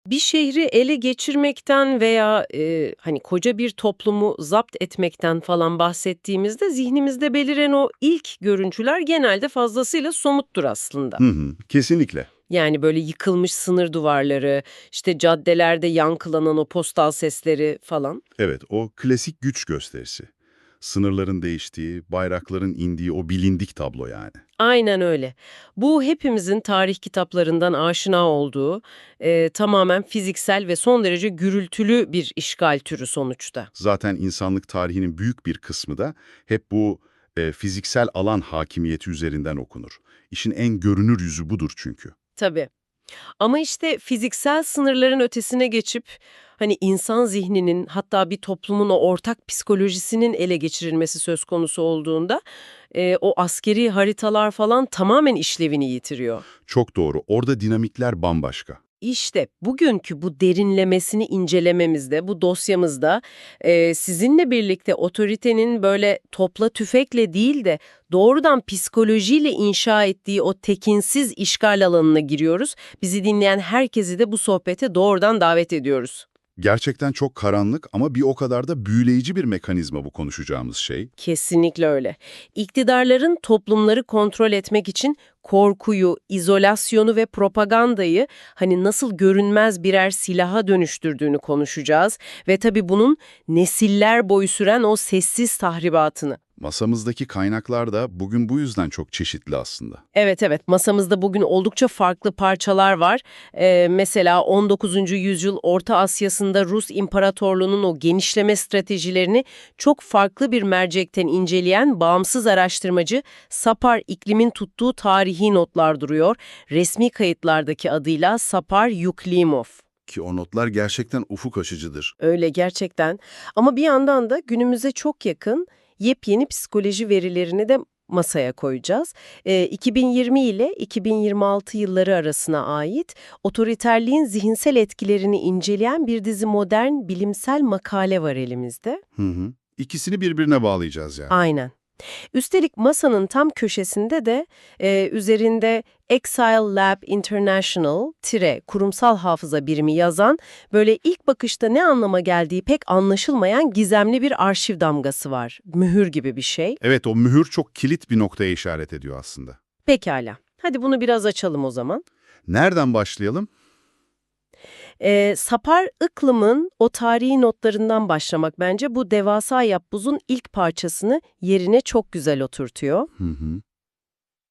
Bir şehri ele geçirmekten veya, hani, koca bir toplumu zapt etmekten falan bahsettiğimizde zihnimizde beliren o ilk görüntüler genelde fazlasıyla somuttur aslında. Hı hı, kesinlikle. Yani, böyle yıkılmış sınır duvarları, işte, caddelerde yankılanan o postal sesleri falan. Evet, o klasik güç gösterisi. Sınırların değiştiği, bayrakların indiği o bilindik tablo yani. Aynen öyle. Bu hepimizin tarih kitaplarından aşina olduğu, tamamen fiziksel ve son derece gürültülü bir işgal türü sonuçta. Zaten insanlık tarihinin büyük bir kısmı da hep bu fiziksel alan hakimiyeti üzerinden okunur. İşin en görünür yüzü budur çünkü. Tabii. Ama işte fiziksel sınırların ötesine geçip hani insan zihninin hatta bir toplumun o ortak psikolojisinin ele geçirilmesi söz konusu olduğunda o askeri haritalar falan tamamen işlevini yitiriyor. Çok doğru. Orada dinamikler bambaşka. İşte bugünkü bu derinlemesini incelememizde, bu dosyamızda sizinle birlikte otoritenin böyle topla tüfekle değil de doğrudan psikolojiyle inşa ettiği o tekinsiz işgal alanına giriyoruz. Bizi dinleyen herkesi de bu sohbete doğrudan davet ediyoruz. Gerçekten çok karanlık ama bir o kadar da büyüleyici bir mekanizma bu konuşacağımız şey. Kesinlikle öyle. İktidarların toplumları kontrol etmek için korkuyu, izolasyonu ve propagandayı hani nasıl görünmez birer silaha dönüştürdüğünü konuşacağız ve tabii bunun nesiller boyu süren o sessiz tahribatını. Masamızdaki kaynaklar da bugün bu yüzden çok çeşitli aslında. Evet, evet, masamızda bugün oldukça farklı parçalar var. Mesela 19. yüzyıl Orta Asya'sında Rus İmparatorluğu'nun o genişleme stratejilerini çok farklı bir mercekten inceleyen bağımsız araştırmacı Sapar İklim'in tuttuğu tarihi notlar duruyor. Resmi kayıtlardaki adıyla Sapar Yuklimov. Ki o notlar gerçekten ufuk açıcıdır. Öyle gerçekten. Ama bir yandan da günümüze çok yakın yepyeni psikoloji verilerini de masaya koyacağız. 2020 ile 2026 yılları arasına ait otoriterliğin zihinsel etkilerini inceleyen bir dizi modern bilimsel makale var elimizde. Hı hı. İkisini birbirine bağlayacağız yani. Aynen. Üstelik masanın tam köşesinde de üzerinde Exile Lab International kurumsal hafıza birimi yazan böyle ilk bakışta ne anlama geldiği pek anlaşılmayan gizemli bir arşiv damgası var. Mühür gibi bir şey. Evet, o mühür çok kilit bir noktaya işaret ediyor aslında. Pekala. Hadi bunu biraz açalım o zaman. Nereden başlayalım? Sapar Iklım'ın o tarihi notlarından başlamak bence bu devasa yapbozun ilk parçasını yerine çok güzel oturtuyor. Hı hı.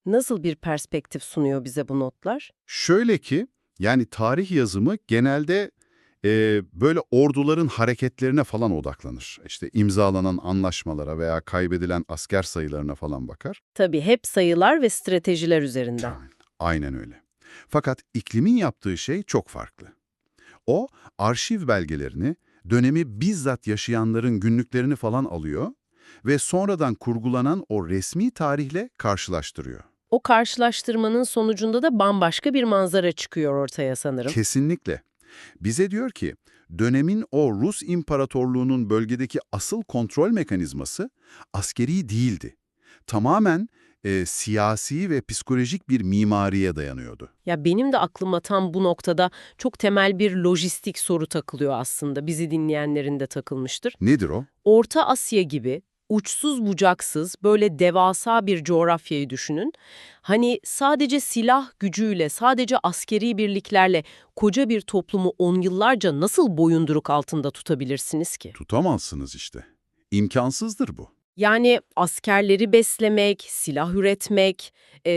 Nasıl bir perspektif sunuyor bize bu notlar? Şöyle ki, yani tarih yazımı genelde böyle orduların hareketlerine falan odaklanır. İşte imzalanan anlaşmalara veya kaybedilen asker sayılarına falan bakar. Tabii hep sayılar ve stratejiler üzerinden. Aynen öyle. Fakat iklimin yaptığı şey çok farklı. O, arşiv belgelerini, dönemi bizzat yaşayanların günlüklerini falan alıyor ve sonradan kurgulanan o resmi tarihle karşılaştırıyor. O karşılaştırmanın sonucunda da bambaşka bir manzara çıkıyor ortaya sanırım. Kesinlikle. Bize diyor ki, dönemin o Rus İmparatorluğu'nun bölgedeki asıl kontrol mekanizması askeri değildi. Tamamen siyasi ve psikolojik bir mimariye dayanıyordu. Ya benim de aklıma tam bu noktada çok temel bir lojistik soru takılıyor aslında. Bizi dinleyenlerin de takılmıştır. Nedir o? Orta Asya gibi uçsuz bucaksız böyle devasa bir coğrafyayı düşünün. Hani sadece silah gücüyle, sadece askeri birliklerle koca bir toplumu on yıllarca nasıl boyunduruk altında tutabilirsiniz ki? Tutamazsınız işte. İmkansızdır bu. Yani askerleri beslemek, silah üretmek,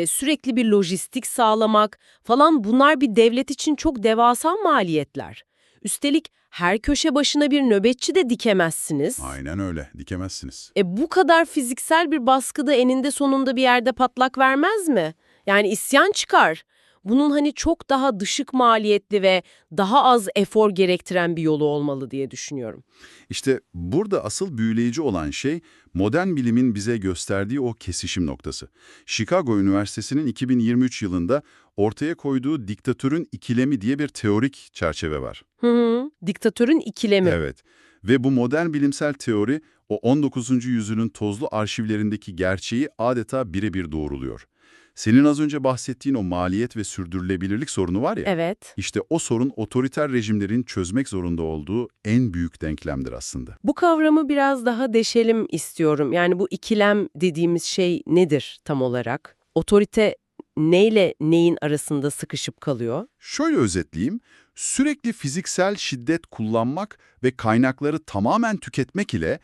sürekli bir lojistik sağlamak falan bunlar bir devlet için çok devasa maliyetler. Üstelik her köşe başına bir nöbetçi de dikemezsiniz. Aynen öyle, dikemezsiniz. Bu kadar fiziksel bir baskıda eninde sonunda bir yerde patlak vermez mi? Yani isyan çıkar. Bunun hani çok daha düşük maliyetli ve daha az efor gerektiren bir yolu olmalı diye düşünüyorum. İşte burada asıl büyüleyici olan şey modern bilimin bize gösterdiği o kesişim noktası. Chicago Üniversitesi'nin 2023 yılında ortaya koyduğu diktatörün ikilemi diye bir teorik çerçeve var. Hı hı, diktatörün ikilemi. Evet. Ve bu modern bilimsel teori o 19. yüzyılın tozlu arşivlerindeki gerçeği adeta birebir doğruluyor. Senin az önce bahsettiğin o maliyet ve sürdürülebilirlik sorunu var ya, Evet. işte o sorun otoriter rejimlerin çözmek zorunda olduğu en büyük denklemdir aslında. Bu kavramı biraz daha deşelim istiyorum. Yani bu ikilem dediğimiz şey nedir tam olarak? Otorite neyle neyin arasında sıkışıp kalıyor? Şöyle özetleyeyim, sürekli fiziksel şiddet kullanmak ve kaynakları tamamen tüketmek ile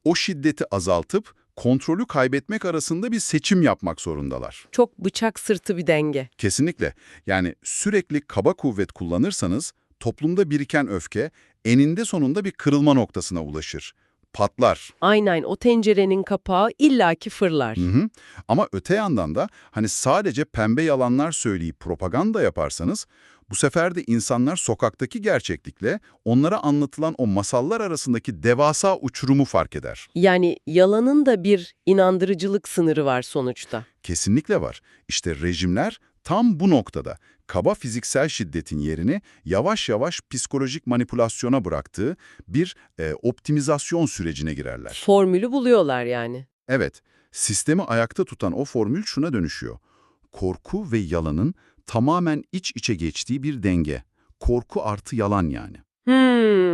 o şiddeti azaltıp kontrolü kaybetmek arasında bir seçim yapmak zorundalar. Çok bıçak sırtı bir denge. Kesinlikle. Yani sürekli kaba kuvvet kullanırsanız toplumda biriken öfke eninde sonunda bir kırılma noktasına ulaşır. Patlar. Aynen o tencerenin kapağı illaki fırlar. Hı hı. Ama öte yandan da hani sadece pembe yalanlar söyleyip propaganda yaparsanız bu sefer de insanlar sokaktaki gerçeklikle onlara anlatılan o masallar arasındaki devasa uçurumu fark eder. Yani yalanın da bir inandırıcılık sınırı var sonuçta. Kesinlikle var. İşte rejimler tam bu noktada kaba fiziksel şiddetin yerini yavaş yavaş psikolojik manipülasyona bıraktığı bir optimizasyon sürecine girerler. Formülü buluyorlar yani. Evet, sistemi ayakta tutan o formül şuna dönüşüyor. Korku ve yalanın tamamen iç içe geçtiği bir denge. Korku artı yalan yani.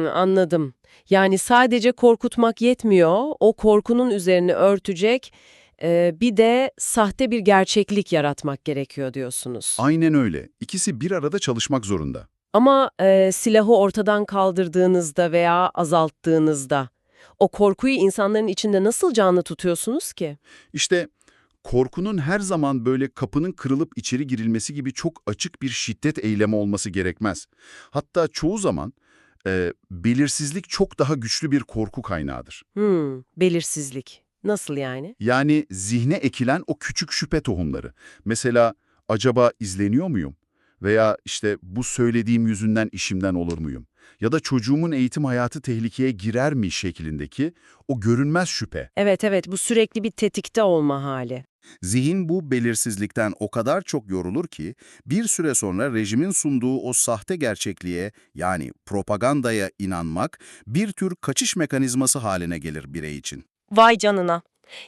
Anladım. Yani sadece korkutmak yetmiyor. O korkunun üzerini örtecek, bir de sahte bir gerçeklik yaratmak gerekiyor diyorsunuz. Aynen öyle. İkisi bir arada çalışmak zorunda. Ama silahı ortadan kaldırdığınızda veya azalttığınızda o korkuyu insanların içinde nasıl canlı tutuyorsunuz ki? İşte korkunun her zaman böyle kapının kırılıp içeri girilmesi gibi çok açık bir şiddet eylemi olması gerekmez. Hatta çoğu zaman belirsizlik çok daha güçlü bir korku kaynağıdır. Belirsizlik. Nasıl yani? Yani zihne ekilen o küçük şüphe tohumları. Mesela acaba izleniyor muyum? Veya işte bu söylediğim yüzünden işimden olur muyum? Ya da çocuğumun eğitim hayatı tehlikeye girer mi şeklindeki o görünmez şüphe. Evet evet, bu sürekli bir tetikte olma hali. Zihin bu belirsizlikten o kadar çok yorulur ki bir süre sonra rejimin sunduğu o sahte gerçekliğe yani propagandaya inanmak bir tür kaçış mekanizması haline gelir birey için. Vay canına.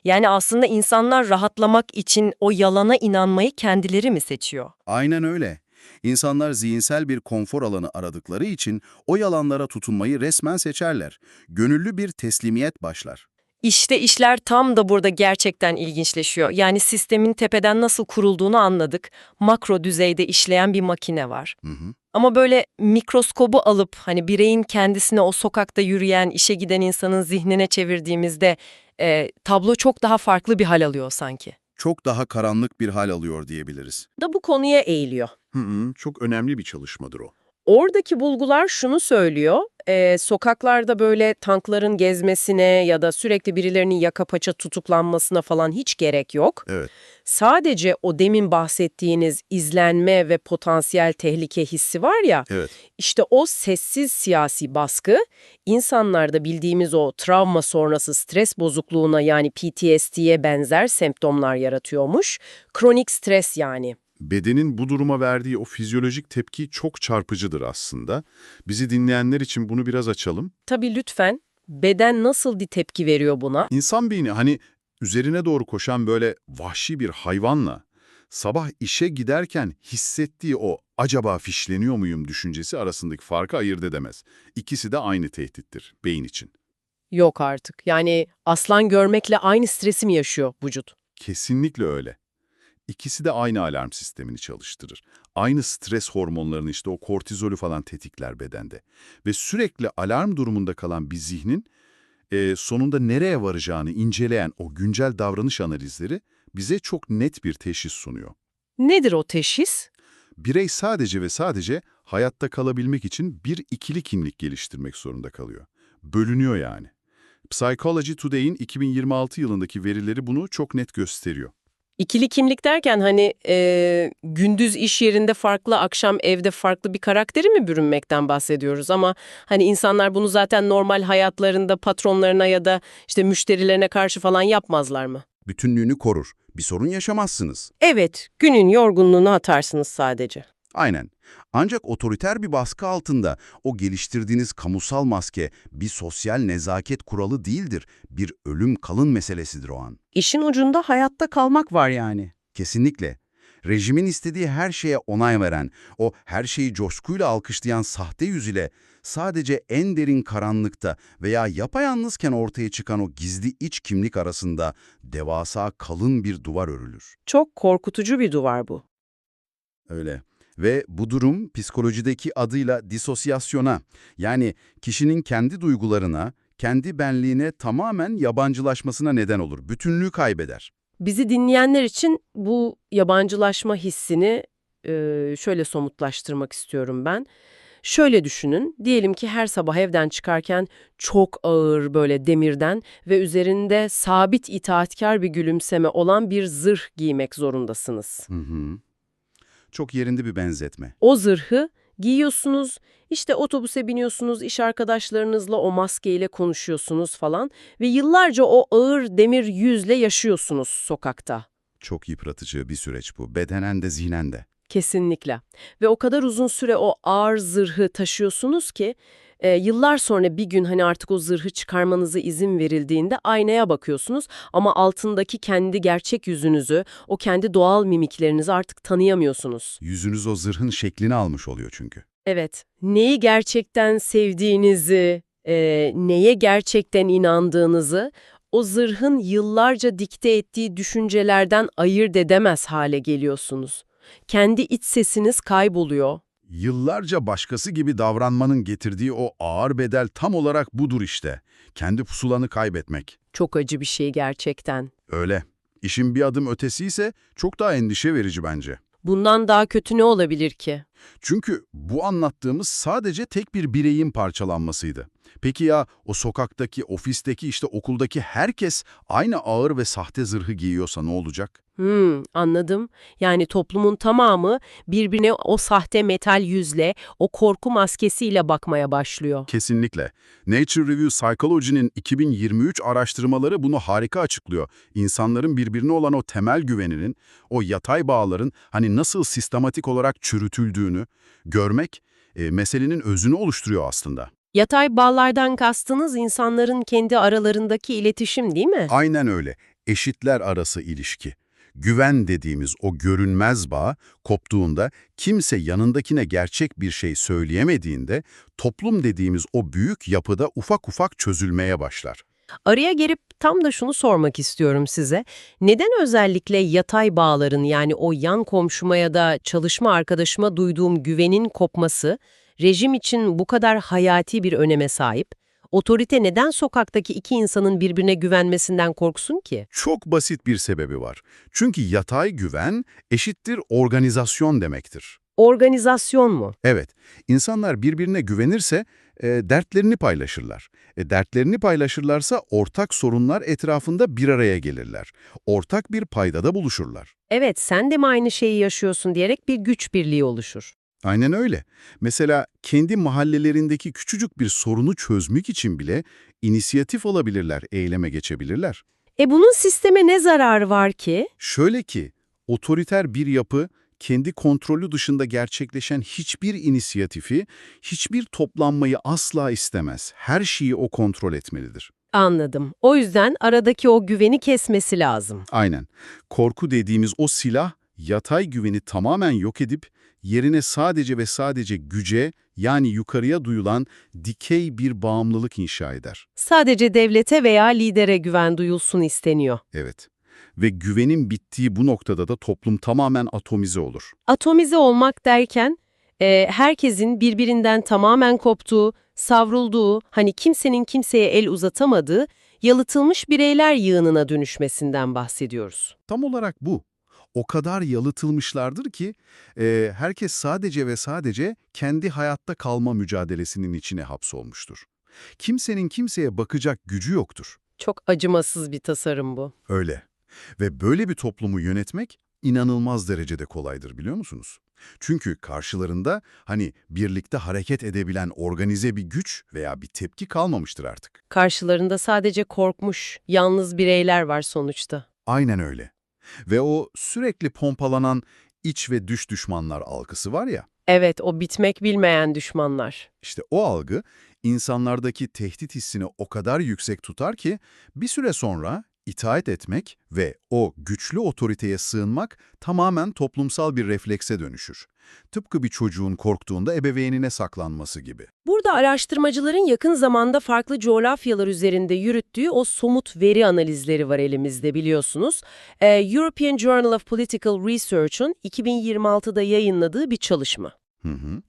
Yani aslında insanlar rahatlamak için o yalana inanmayı kendileri mi seçiyor? Aynen öyle. İnsanlar zihinsel bir konfor alanı aradıkları için o yalanlara tutunmayı resmen seçerler. Gönüllü bir teslimiyet başlar. İşte işler tam da burada gerçekten ilginçleşiyor. Yani sistemin tepeden nasıl kurulduğunu anladık. Makro düzeyde işleyen bir makine var. Hı hı. Ama böyle mikroskobu alıp hani bireyin kendisine o sokakta yürüyen, işe giden insanın zihnine çevirdiğimizde tablo çok daha farklı bir hal alıyor sanki. Çok daha karanlık bir hal alıyor diyebiliriz. Da bu konuya eğiliyor. Çok önemli bir çalışmadır o. Oradaki bulgular şunu söylüyor, sokaklarda böyle tankların gezmesine ya da sürekli birilerinin yaka paça tutuklanmasına falan hiç gerek yok. Evet. Sadece o demin bahsettiğiniz izlenme ve potansiyel tehlike hissi var ya, Evet. işte o sessiz siyasi baskı insanlarda bildiğimiz o travma sonrası stres bozukluğuna yani PTSD'ye benzer semptomlar yaratıyormuş. Kronik stres yani. Bedenin bu duruma verdiği o fizyolojik tepki çok çarpıcıdır aslında. Bizi dinleyenler için bunu biraz açalım. Tabii lütfen, beden nasıl bir tepki veriyor buna? İnsan beyni hani üzerine doğru koşan böyle vahşi bir hayvanla sabah işe giderken hissettiği o acaba fişleniyor muyum düşüncesi arasındaki farkı ayırt edemez. İkisi de aynı tehdittir beyin için. Yok artık. Yani aslan görmekle aynı stresi mi yaşıyor vücut? Kesinlikle öyle. İkisi de aynı alarm sistemini çalıştırır. Aynı stres hormonlarını işte o kortizolü falan tetikler bedende. Ve sürekli alarm durumunda kalan bir zihnin sonunda nereye varacağını inceleyen o güncel davranış analizleri bize çok net bir teşhis sunuyor. Nedir o teşhis? Birey sadece ve sadece hayatta kalabilmek için bir ikili kimlik geliştirmek zorunda kalıyor. Bölünüyor yani. Psychology Today'in 2026 yılındaki verileri bunu çok net gösteriyor. İkili kimlik derken hani gündüz iş yerinde farklı, akşam evde farklı bir karakteri mi bürünmekten bahsediyoruz? Ama hani insanlar bunu zaten normal hayatlarında patronlarına ya da işte müşterilerine karşı falan yapmazlar mı? Bütünlüğünü korur. Bir sorun yaşamazsınız. Evet, günün yorgunluğunu atarsınız sadece. Aynen. Ancak otoriter bir baskı altında o geliştirdiğiniz kamusal maske bir sosyal nezaket kuralı değildir. Bir ölüm kalım meselesidir o an. İşin ucunda hayatta kalmak var yani. Kesinlikle. Rejimin istediği her şeye onay veren, o her şeyi coşkuyla alkışlayan sahte yüz ile sadece en derin karanlıkta veya yapayalnızken ortaya çıkan o gizli iç kimlik arasında devasa kalın bir duvar örülür. Çok korkutucu bir duvar bu. Öyle. Ve bu durum psikolojideki adıyla disosyasyona, yani kişinin kendi duygularına, kendi benliğine tamamen yabancılaşmasına neden olur. Bütünlüğü kaybeder. Bizi dinleyenler için bu yabancılaşma hissini şöyle somutlaştırmak istiyorum ben. Şöyle düşünün, diyelim ki her sabah evden çıkarken çok ağır böyle demirden ve üzerinde sabit itaatkar bir gülümseme olan bir zırh giymek zorundasınız. Hı hı. Çok yerinde bir benzetme. O zırhı giyiyorsunuz, işte otobüse biniyorsunuz, iş arkadaşlarınızla o maskeyle konuşuyorsunuz falan ve yıllarca o ağır demir yüzle yaşıyorsunuz sokakta. Çok yıpratıcı bir süreç bu. Bedenen de zihnen de. Kesinlikle. Ve o kadar uzun süre o ağır zırhı taşıyorsunuz ki yıllar sonra bir gün hani artık o zırhı çıkarmanıza izin verildiğinde aynaya bakıyorsunuz ama altındaki kendi gerçek yüzünüzü, o kendi doğal mimiklerinizi artık tanıyamıyorsunuz. Yüzünüz o zırhın şeklini almış oluyor çünkü. Evet, neyi gerçekten sevdiğinizi, neye gerçekten inandığınızı o zırhın yıllarca dikte ettiği düşüncelerden ayırt edemez hale geliyorsunuz. Kendi iç sesiniz kayboluyor. Yıllarca başkası gibi davranmanın getirdiği o ağır bedel tam olarak budur işte. Kendi pusulanı kaybetmek. Çok acı bir şey gerçekten. Öyle. İşin bir adım ötesi ise çok daha endişe verici bence. Bundan daha kötü ne olabilir ki? Çünkü bu anlattığımız sadece tek bir bireyin parçalanmasıydı. Peki ya o sokaktaki, ofisteki, işte okuldaki herkes aynı ağır ve sahte zırhı giyiyorsa ne olacak? Anladım. Yani toplumun tamamı birbirine o sahte metal yüzle, o korku maskesiyle bakmaya başlıyor. Kesinlikle. Nature Review Psychology'nin 2023 araştırmaları bunu harika açıklıyor. İnsanların birbirine olan o temel güveninin, o yatay bağların hani nasıl sistematik olarak çürütüldüğünü görmek meselenin özünü oluşturuyor aslında. Yatay bağlardan kastınız insanların kendi aralarındaki iletişim değil mi? Aynen öyle. Eşitler arası ilişki. Güven dediğimiz o görünmez bağ koptuğunda, kimse yanındakine gerçek bir şey söyleyemediğinde, toplum dediğimiz o büyük yapıda ufak ufak çözülmeye başlar. Araya girip tam da şunu sormak istiyorum size. Neden özellikle yatay bağların yani o yan komşuma ya da çalışma arkadaşıma duyduğum güvenin kopması rejim için bu kadar hayati bir öneme sahip? Otorite neden sokaktaki iki insanın birbirine güvenmesinden korksun ki? Çok basit bir sebebi var. Çünkü yatay güven eşittir organizasyon demektir. Organizasyon mu? Evet, insanlar birbirine güvenirse dertlerini paylaşırlar. Dertlerini paylaşırlarsa ortak sorunlar etrafında bir araya gelirler. Ortak bir paydada buluşurlar. Evet, sen de mi aynı şeyi yaşıyorsun diyerek bir güç birliği oluşur. Aynen öyle. Mesela kendi mahallelerindeki küçücük bir sorunu çözmek için bile inisiyatif alabilirler, eyleme geçebilirler. Bunun sisteme ne zararı var ki? Şöyle ki, otoriter bir yapı kendi kontrolü dışında gerçekleşen hiçbir inisiyatifi, hiçbir toplanmayı asla istemez. Her şeyi o kontrol etmelidir. Anladım. O yüzden aradaki o güveni kesmesi lazım. Aynen. Korku dediğimiz o silah, yatay güveni tamamen yok edip, yerine sadece ve sadece güce, yani yukarıya duyulan dikey bir bağımlılık inşa eder. Sadece devlete veya lidere güven duyulsun isteniyor. Evet. Ve güvenin bittiği bu noktada da toplum tamamen atomize olur. Atomize olmak derken herkesin birbirinden tamamen koptuğu, savrulduğu, hani kimsenin kimseye el uzatamadığı, yalıtılmış bireyler yığınına dönüşmesinden bahsediyoruz. Tam olarak bu. O kadar yalıtılmışlardır ki herkes sadece ve sadece kendi hayatta kalma mücadelesinin içine hapsolmuştur. Kimsenin kimseye bakacak gücü yoktur. Çok acımasız bir tasarım bu. Öyle. Ve böyle bir toplumu yönetmek inanılmaz derecede kolaydır, biliyor musunuz? Çünkü karşılarında hani birlikte hareket edebilen organize bir güç veya bir tepki kalmamıştır artık. Karşılarında sadece korkmuş, yalnız bireyler var sonuçta. Aynen öyle. Ve o sürekli pompalanan iç ve dış düşmanlar algısı var ya, Evet, o bitmek bilmeyen düşmanlar. işte o algı insanlardaki tehdit hissini o kadar yüksek tutar ki bir süre sonra itaat etmek ve o güçlü otoriteye sığınmak tamamen toplumsal bir reflekse dönüşür. Tıpkı bir çocuğun korktuğunda ebeveynine saklanması gibi. Burada araştırmacıların yakın zamanda farklı coğrafyalar üzerinde yürüttüğü o somut veri analizleri var elimizde biliyorsunuz. European Journal of Political Research'un 2026'da yayınladığı bir çalışma.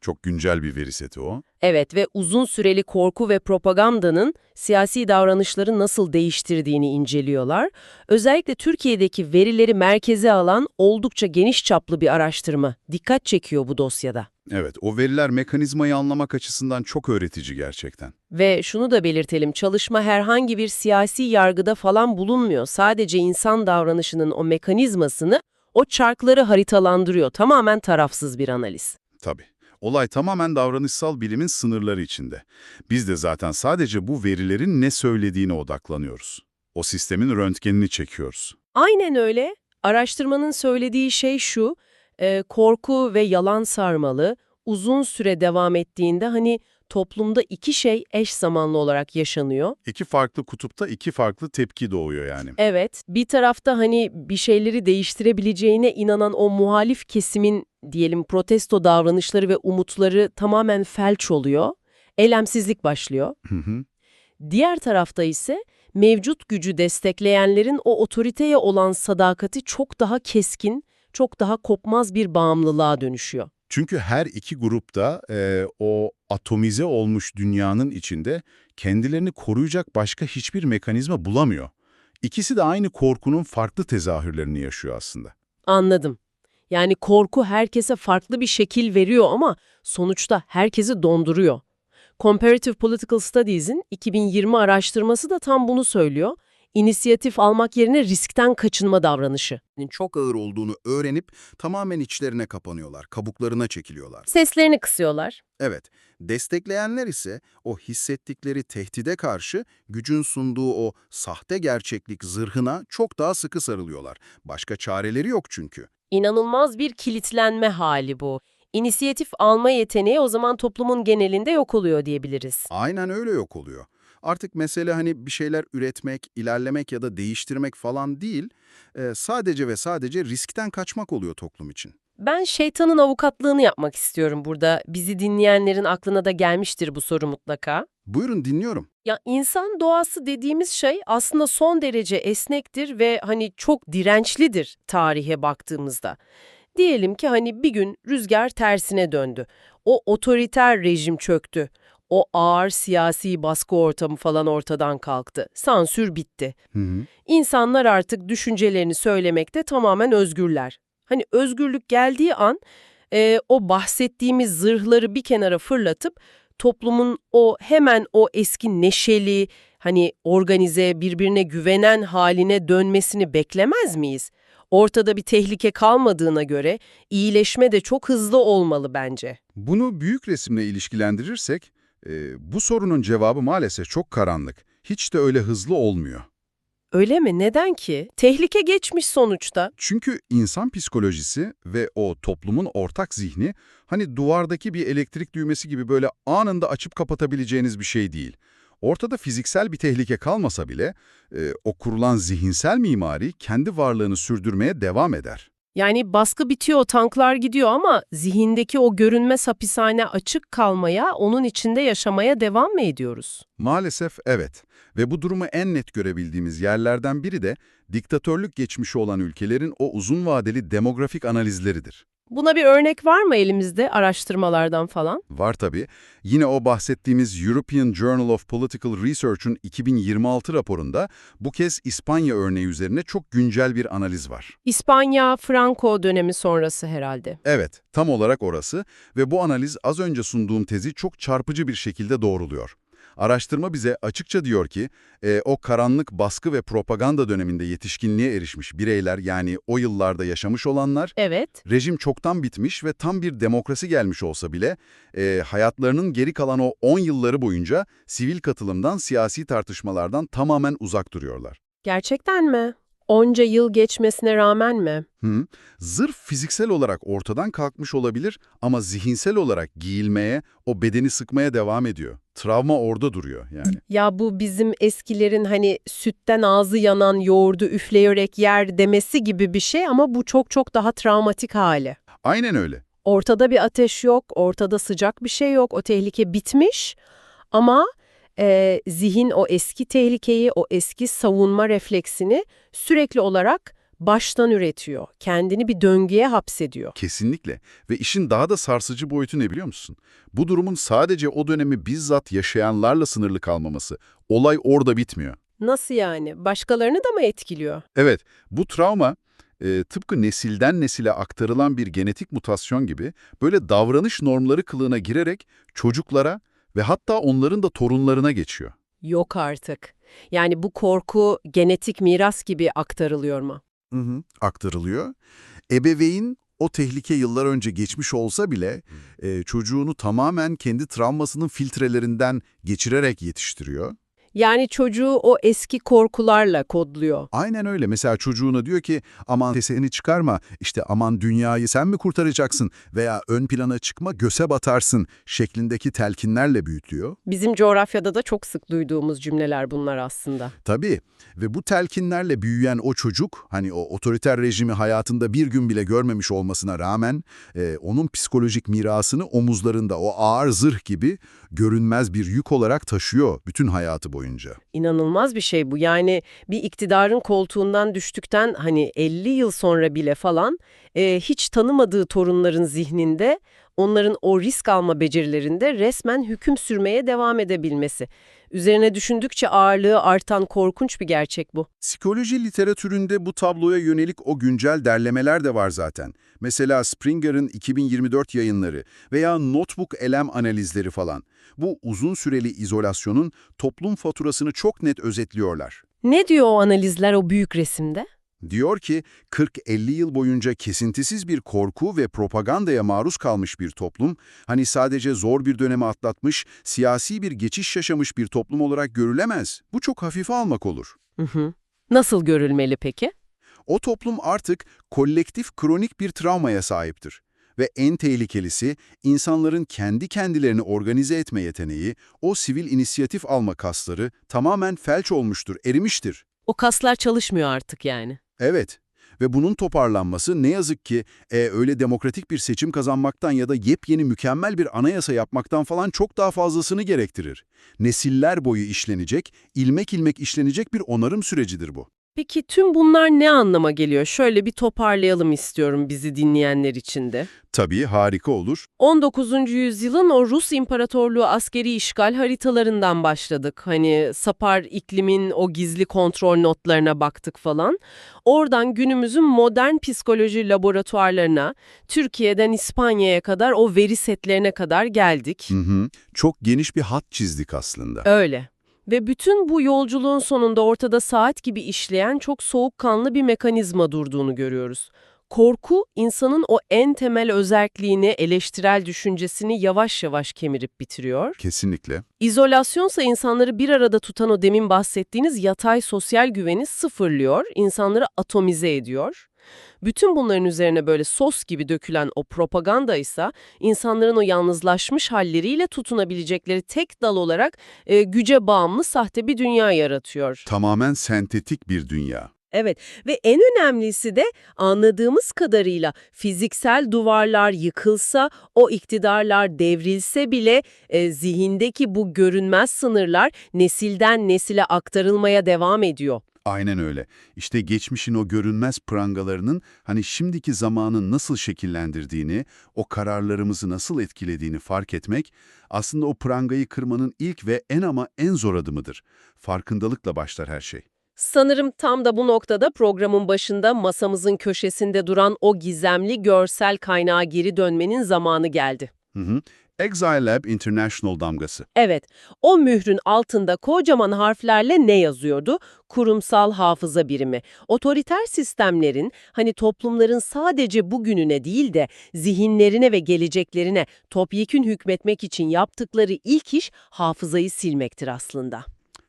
Çok güncel bir veri seti o. Evet ve uzun süreli korku ve propagandanın siyasi davranışları nasıl değiştirdiğini inceliyorlar. Özellikle Türkiye'deki verileri merkeze alan oldukça geniş çaplı bir araştırma. Dikkat çekiyor bu dosyada. Evet, o veriler mekanizmayı anlamak açısından çok öğretici gerçekten. Ve şunu da belirtelim, çalışma herhangi bir siyasi yargıda falan bulunmuyor. Sadece insan davranışının o mekanizmasını, o çarkları haritalandırıyor. Tamamen tarafsız bir analiz. Tabii. Olay tamamen davranışsal bilimin sınırları içinde. Biz de zaten sadece bu verilerin ne söylediğine odaklanıyoruz. O sistemin röntgenini çekiyoruz. Aynen öyle. Araştırmanın söylediği şey şu, korku ve yalan sarmalı uzun süre devam ettiğinde hani toplumda iki şey eş zamanlı olarak yaşanıyor. İki farklı kutupta iki farklı tepki doğuyor yani. Evet, bir tarafta hani bir şeyleri değiştirebileceğine inanan o muhalif kesimin diyelim protesto davranışları ve umutları tamamen felç oluyor, eylemsizlik başlıyor. Hı hı. Diğer tarafta ise mevcut gücü destekleyenlerin o otoriteye olan sadakati çok daha keskin, çok daha kopmaz bir bağımlılığa dönüşüyor. Çünkü her iki grupta o atomize olmuş dünyanın içinde kendilerini koruyacak başka hiçbir mekanizma bulamıyor. İkisi de aynı korkunun farklı tezahürlerini yaşıyor aslında. Anladım. Yani korku herkese farklı bir şekil veriyor ama sonuçta herkesi donduruyor. Comparative Political Studies'in 2020 araştırması da tam bunu söylüyor. İnisiyatif almak yerine riskten kaçınma davranışı. Çok ağır olduğunu öğrenip tamamen içlerine kapanıyorlar, kabuklarına çekiliyorlar. Seslerini kısıyorlar. Evet, destekleyenler ise o hissettikleri tehdide karşı gücün sunduğu o sahte gerçeklik zırhına çok daha sıkı sarılıyorlar. Başka çareleri yok çünkü. İnanılmaz bir kilitlenme hali bu. İnisiyatif alma yeteneği o zaman toplumun genelinde yok oluyor diyebiliriz. Aynen öyle yok oluyor. Artık mesele hani bir şeyler üretmek, ilerlemek ya da değiştirmek falan değil, sadece ve sadece riskten kaçmak oluyor toplum için. Ben şeytanın avukatlığını yapmak istiyorum burada. Bizi dinleyenlerin aklına da gelmiştir bu soru mutlaka. Buyurun dinliyorum. Ya insan doğası dediğimiz şey aslında son derece esnektir ve hani çok dirençlidir tarihe baktığımızda. Diyelim ki hani bir gün rüzgar tersine döndü. O otoriter rejim çöktü. O ağır siyasi baskı ortamı falan ortadan kalktı. Sansür bitti. Hı hı. İnsanlar artık düşüncelerini söylemekte tamamen özgürler. Hani özgürlük geldiği an o bahsettiğimiz zırhları bir kenara fırlatıp toplumun hemen o eski neşeli, hani organize, birbirine güvenen haline dönmesini beklemez miyiz? Ortada bir tehlike kalmadığına göre iyileşme de çok hızlı olmalı bence. Bunu büyük resimle ilişkilendirirsek, bu sorunun cevabı maalesef çok karanlık. Hiç de öyle hızlı olmuyor. Öyle mi? Neden ki? Tehlike geçmiş sonuçta. Çünkü insan psikolojisi ve o toplumun ortak zihni hani duvardaki bir elektrik düğmesi gibi böyle anında açıp kapatabileceğiniz bir şey değil. Ortada fiziksel bir tehlike kalmasa bile o kurulan zihinsel mimari kendi varlığını sürdürmeye devam eder. Yani baskı bitiyor, tanklar gidiyor ama zihindeki o görünmez hapishane açık kalmaya, onun içinde yaşamaya devam mı ediyoruz? Maalesef evet. Ve bu durumu en net görebildiğimiz yerlerden biri de diktatörlük geçmişi olan ülkelerin o uzun vadeli demografik analizleridir. Buna bir örnek var mı elimizde araştırmalardan falan? Var tabii. Yine o bahsettiğimiz European Journal of Political Research'un 2026 raporunda bu kez İspanya örneği üzerine çok güncel bir analiz var. İspanya, Franco dönemi sonrası herhalde. Evet, tam olarak orası ve bu analiz az önce sunduğum tezi çok çarpıcı bir şekilde doğruluyor. Araştırma bize açıkça diyor ki, o karanlık baskı ve propaganda döneminde yetişkinliğe erişmiş bireyler, yani o yıllarda yaşamış olanlar, Evet. rejim çoktan bitmiş ve tam bir demokrasi gelmiş olsa bile, hayatlarının geri kalan o 10 yılları boyunca sivil katılımdan, siyasi tartışmalardan tamamen uzak duruyorlar. Gerçekten mi? Onca yıl geçmesine rağmen mi? Zırh fiziksel olarak ortadan kalkmış olabilir ama zihinsel olarak giyilmeye, o bedeni sıkmaya devam ediyor. Travma orada duruyor yani. Ya bu bizim eskilerin hani sütten ağzı yanan yoğurdu üfleyerek yer demesi gibi bir şey ama bu çok çok daha travmatik hali. Aynen öyle. Ortada bir ateş yok, ortada sıcak bir şey yok, o tehlike bitmiş ama zihin o eski tehlikeyi, o eski savunma refleksini sürekli olarak baştan üretiyor. Kendini bir döngüye hapsediyor. Kesinlikle. Ve işin daha da sarsıcı boyutu ne biliyor musun? Bu durumun sadece o dönemi bizzat yaşayanlarla sınırlı kalmaması. Olay orada bitmiyor. Nasıl yani? Başkalarını da mı etkiliyor? Evet, bu travma tıpkı nesilden nesile aktarılan bir genetik mutasyon gibi böyle davranış normları kılığına girerek çocuklara ve hatta onların da torunlarına geçiyor. Yok artık. Yani bu korku genetik miras gibi aktarılıyor mu? Aktarılıyor. Ebeveyn o tehlike yıllar önce geçmiş olsa bile çocuğunu tamamen kendi travmasının filtrelerinden geçirerek yetiştiriyor. Yani çocuğu o eski korkularla kodluyor. Aynen öyle. Mesela çocuğuna diyor ki aman sesini çıkarma, işte aman dünyayı sen mi kurtaracaksın veya ön plana çıkma göse batarsın şeklindeki telkinlerle büyütüyor. Bizim coğrafyada da çok sık duyduğumuz cümleler bunlar aslında. Tabii ve bu telkinlerle büyüyen o çocuk, hani o otoriter rejimi hayatında bir gün bile görmemiş olmasına rağmen onun psikolojik mirasını omuzlarında o ağır zırh gibi görünmez bir yük olarak taşıyor bütün hayatı boyunca. İnanılmaz bir şey bu. Yani bir iktidarın koltuğundan düştükten hani 50 yıl sonra bile falan hiç tanımadığı torunların zihninde, onların o risk alma becerilerinde resmen hüküm sürmeye devam edebilmesi. Üzerine düşündükçe ağırlığı artan korkunç bir gerçek bu. Psikoloji literatüründe bu tabloya yönelik o güncel derlemeler de var zaten. Mesela Springer'ın 2024 yayınları veya Notebook elem analizleri falan. Bu uzun süreli izolasyonun toplum faturasını çok net özetliyorlar. Ne diyor o analizler o büyük resimde? Diyor ki 40-50 yıl boyunca kesintisiz bir korku ve propagandaya maruz kalmış bir toplum, hani sadece zor bir dönemi atlatmış, siyasi bir geçiş yaşamış bir toplum olarak görülemez. Bu çok hafife almak olur. Nasıl görülmeli peki? O toplum artık kolektif kronik bir travmaya sahiptir. Ve en tehlikelisi, insanların kendi kendilerini organize etme yeteneği, o sivil inisiyatif alma kasları tamamen felç olmuştur, erimiştir. O kaslar çalışmıyor artık yani. Evet ve bunun toparlanması ne yazık ki öyle demokratik bir seçim kazanmaktan ya da yepyeni mükemmel bir anayasa yapmaktan falan çok daha fazlasını gerektirir. Nesiller boyu işlenecek, ilmek ilmek işlenecek bir onarım sürecidir bu. Peki tüm bunlar ne anlama geliyor? Şöyle bir toparlayalım istiyorum bizi dinleyenler için de. Tabii harika olur. 19. yüzyılın o Rus İmparatorluğu askeri işgal haritalarından başladık. Hani Sapar iklimin o gizli kontrol notlarına baktık falan. Oradan günümüzün modern psikoloji laboratuvarlarına, Türkiye'den İspanya'ya kadar o veri setlerine kadar geldik. Çok geniş bir hat çizdik aslında. Öyle. Ve bütün bu yolculuğun sonunda ortada saat gibi işleyen çok soğukkanlı bir mekanizma durduğunu görüyoruz. Korku, insanın o en temel özelliğini, eleştirel düşüncesini yavaş yavaş kemirip bitiriyor. Kesinlikle. İzolasyonsa insanları bir arada tutan o demin bahsettiğiniz yatay sosyal güveni sıfırlıyor, insanları atomize ediyor. Bütün bunların üzerine böyle sos gibi dökülen o propaganda ise insanların o yalnızlaşmış halleriyle tutunabilecekleri tek dal olarak güce bağımlı sahte bir dünya yaratıyor. Tamamen sentetik bir dünya. Evet ve en önemlisi de anladığımız kadarıyla fiziksel duvarlar yıkılsa, o iktidarlar devrilse bile zihindeki bu görünmez sınırlar nesilden nesile aktarılmaya devam ediyor. Aynen öyle. İşte geçmişin o görünmez prangalarının hani şimdiki zamanı nasıl şekillendirdiğini, o kararlarımızı nasıl etkilediğini fark etmek aslında o prangayı kırmanın ilk ve en zor adımıdır. Farkındalıkla başlar her şey. Sanırım tam da bu noktada programın başında masamızın köşesinde duran o gizemli görsel kaynağa geri dönmenin zamanı geldi. Exile Lab International damgası. Evet, o mührün altında kocaman harflerle ne yazıyordu? Kurumsal hafıza birimi. Otoriter sistemlerin, hani toplumların sadece bugününe değil de zihinlerine ve geleceklerine topyekün hükmetmek için yaptıkları ilk iş hafızayı silmektir aslında.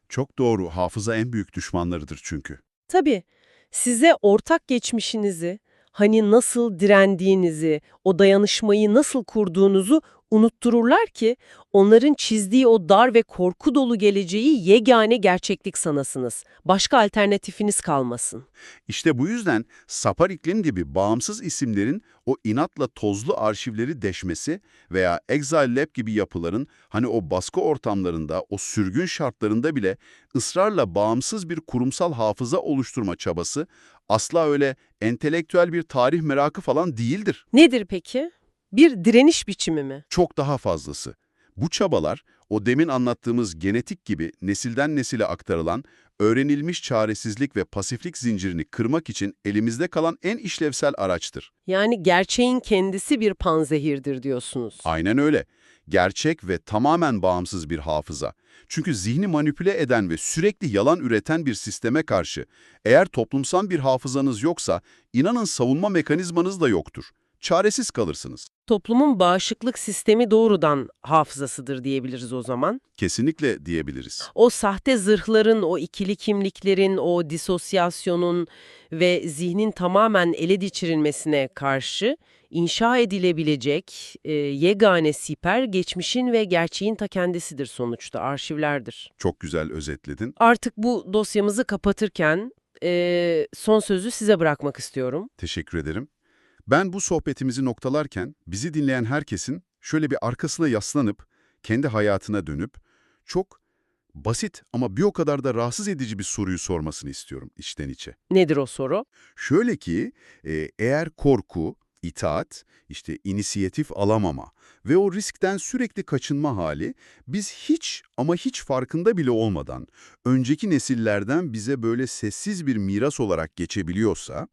Çok doğru. Hafıza en büyük düşmanlarıdır çünkü. Tabii. Size ortak geçmişinizi, hani nasıl direndiğinizi, o dayanışmayı nasıl kurduğunuzu unuttururlar ki onların çizdiği o dar ve korku dolu geleceği yegane gerçeklik sanasınız. Başka alternatifiniz kalmasın. İşte bu yüzden Sapar İklim gibi bağımsız isimlerin o inatla tozlu arşivleri deşmesi veya Exile Lab gibi yapıların hani o baskı ortamlarında, o sürgün şartlarında bile ısrarla bağımsız bir kurumsal hafıza oluşturma çabası asla öyle entelektüel bir tarih merakı falan değildir. Nedir peki? Bir direniş biçimi mi? Çok daha fazlası. Bu çabalar, o demin anlattığımız genetik gibi nesilden nesile aktarılan, öğrenilmiş çaresizlik ve pasiflik zincirini kırmak için elimizde kalan en işlevsel araçtır. Yani gerçeğin kendisi bir panzehirdir diyorsunuz. Aynen öyle. Gerçek ve tamamen bağımsız bir hafıza. Çünkü zihni manipüle eden ve sürekli yalan üreten bir sisteme karşı, eğer toplumsal bir hafızanız yoksa, inanın savunma mekanizmanız da yoktur. Çaresiz kalırsınız. Toplumun bağışıklık sistemi doğrudan hafızasıdır diyebiliriz o zaman. Kesinlikle diyebiliriz. O sahte zırhların, o ikili kimliklerin, o disosyasyonun ve zihnin tamamen ele geçirilmesine karşı inşa edilebilecek yegane siper geçmişin ve gerçeğin ta kendisidir sonuçta, arşivlerdir. Çok güzel özetledin. Artık bu dosyamızı kapatırken son sözü size bırakmak istiyorum. Teşekkür ederim. Ben bu sohbetimizi noktalarken bizi dinleyen herkesin şöyle bir arkasına yaslanıp, kendi hayatına dönüp, çok basit ama bir o kadar da rahatsız edici bir soruyu sormasını istiyorum içten içe. Nedir o soru? Şöyle ki, eğer korku, itaat, işte inisiyatif alamama ve o riskten sürekli kaçınma hali biz hiç ama hiç farkında bile olmadan önceki nesillerden bize böyle sessiz bir miras olarak geçebiliyorsa,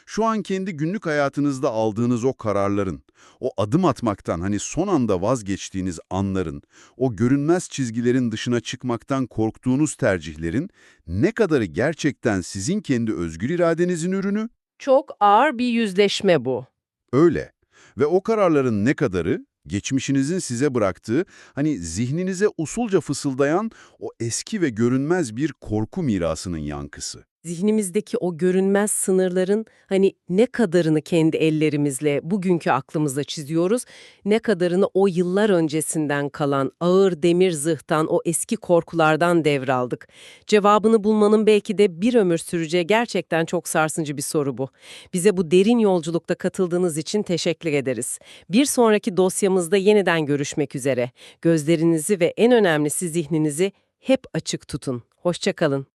şu an kendi günlük hayatınızda aldığınız o kararların, o adım atmaktan hani son anda vazgeçtiğiniz anların, o görünmez çizgilerin dışına çıkmaktan korktuğunuz tercihlerin ne kadarı gerçekten sizin kendi özgür iradenizin ürünü? Çok ağır bir yüzleşme bu. Öyle. Ve o kararların ne kadarı geçmişinizin size bıraktığı, hani zihninize usulca fısıldayan o eski ve görünmez bir korku mirasının yankısı. Zihnimizdeki o görünmez sınırların hani ne kadarını kendi ellerimizle bugünkü aklımızla çiziyoruz, ne kadarını o yıllar öncesinden kalan ağır demir zırhtan, o eski korkulardan devraldık. Cevabını bulmanın belki de bir ömür süreceği gerçekten çok sarsıcı bir soru bu. Bize bu derin yolculukta katıldığınız için teşekkür ederiz. Bir sonraki dosyamızda yeniden görüşmek üzere. Gözlerinizi ve en önemlisi zihninizi hep açık tutun. Hoşça kalın.